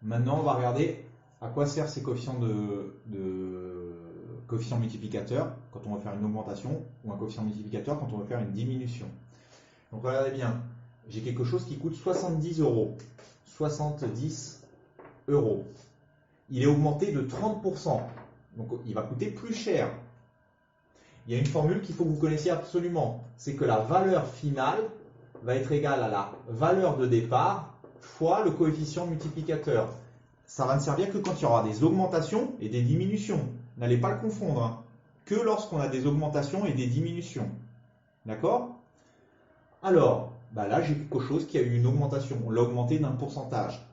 Maintenant, on va regarder à quoi servent ces coefficients coefficients multiplicateurs quand on veut faire une augmentation ou un coefficient multiplicateur quand on veut faire une diminution. Donc regardez bien, j'ai quelque chose qui coûte 70 euros. 70 euros. Il est augmenté de 30%. Donc il va coûter plus cher. Il y a une formule qu'il faut que vous connaissiez absolument. C'est que la valeur finale va être égale à la valeur de départ fois le coefficient multiplicateur. Ça va ne servir que quand il y aura des augmentations et des diminutions. N'allez pas le confondre, hein. Que lorsqu'on a des augmentations et des diminutions. D'accord? Alors, là j'ai quelque chose qui a eu une augmentation. On l'a augmenté d'un pourcentage.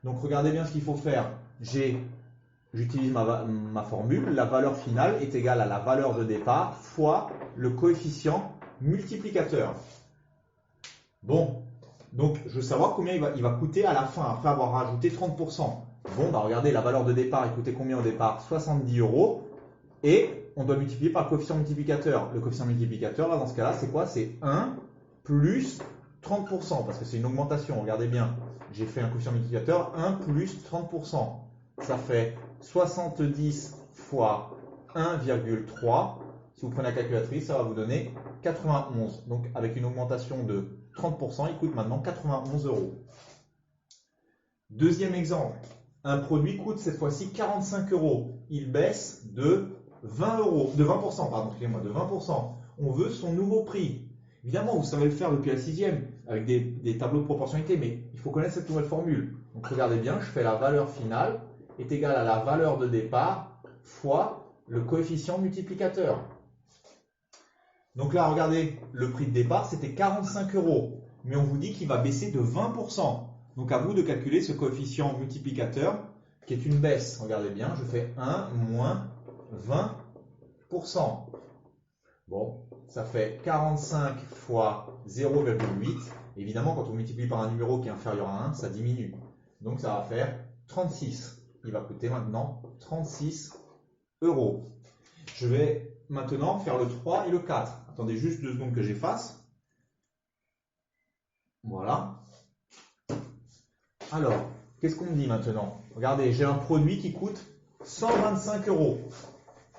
Donc regardez bien ce qu'il faut faire. J'utilise ma formule. La valeur finale est égale à la valeur de départ fois le coefficient multiplicateur. Bon, donc je veux savoir combien il va coûter à la fin, après avoir rajouté 30%. Bon, regardez, la valeur de départ, il coûtait combien au départ? 70 euros. Et on doit multiplier par le coefficient multiplicateur. Le coefficient multiplicateur, là, dans ce cas-là, c'est quoi? C'est 1 plus 30%, parce que c'est une augmentation. Regardez bien, j'ai fait un coefficient multiplicateur, 1 plus 30%. Ça fait 70 fois 1,3. Si vous prenez la calculatrice, ça va vous donner 91. Donc, avec une augmentation de 30%, il coûte maintenant 91 euros. Deuxième exemple, un produit coûte cette fois-ci 45 euros. Il baisse de 20 euros, de 20%, pardon, excusez-moi, de 20%. On veut son nouveau prix. Évidemment, vous savez le faire depuis la 6e avec des tableaux de proportionnalité, mais il faut connaître cette nouvelle formule. Donc regardez bien, je fais la valeur finale est égale à la valeur de départ fois le coefficient multiplicateur. Donc là, regardez, le prix de départ, c'était 45 euros, mais on vous dit qu'il va baisser de 20%. Donc à vous de calculer ce coefficient multiplicateur qui est une baisse. Regardez bien, je fais 1 moins 20%. Bon, ça fait 45 fois 0,8. Évidemment, quand on multiplie par un numéro qui est inférieur à 1, ça diminue. Donc ça va faire 36. Il va coûter maintenant 36 euros. Je vais maintenant faire le 3 et le 4. Attendez juste 2 secondes que j'efface. Voilà. Alors, qu'est-ce qu'on me dit maintenant? Regardez, j'ai un produit qui coûte 125 euros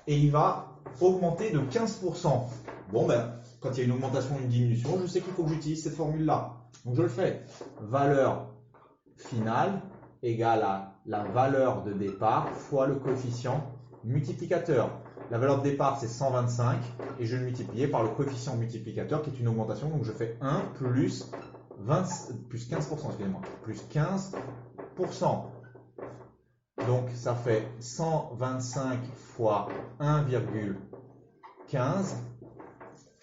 et il va augmenter de 15%. Bon, quand il y a une augmentation ou une diminution, je sais qu'il faut que j'utilise cette formule-là. Donc, je le fais. Valeur finale égale à la valeur de départ fois le coefficient multiplicateur. La valeur de départ, c'est 125 et je vais le multiplier par le coefficient multiplicateur qui est une augmentation. Donc, je fais 1 plus 15%, excusez-moi, plus 15%. Donc, ça fait 125 fois 1,15.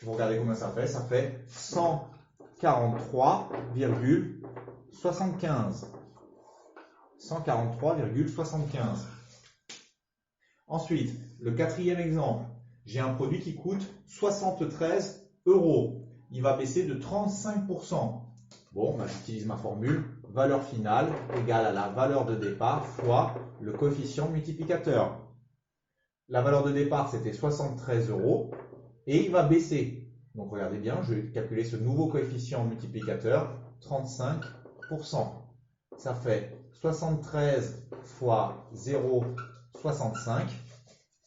Vous regardez combien ça fait? Ça fait 143,75. 143,75. Ensuite, le quatrième exemple. J'ai un produit qui coûte 73 euros. Il va baisser de 35%. Bon, j'utilise ma formule. Valeur finale égale à la valeur de départ fois le coefficient multiplicateur. La valeur de départ, c'était 73 euros et il va baisser. Donc, regardez bien, je vais calculer ce nouveau coefficient multiplicateur, 35%. Ça fait 73 fois 0,65.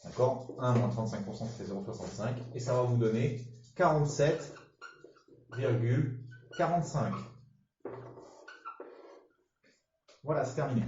D'accord? 1 moins 35%, ça fait 0,65. Et ça va vous donner 47,45. Voilà, c'est terminé.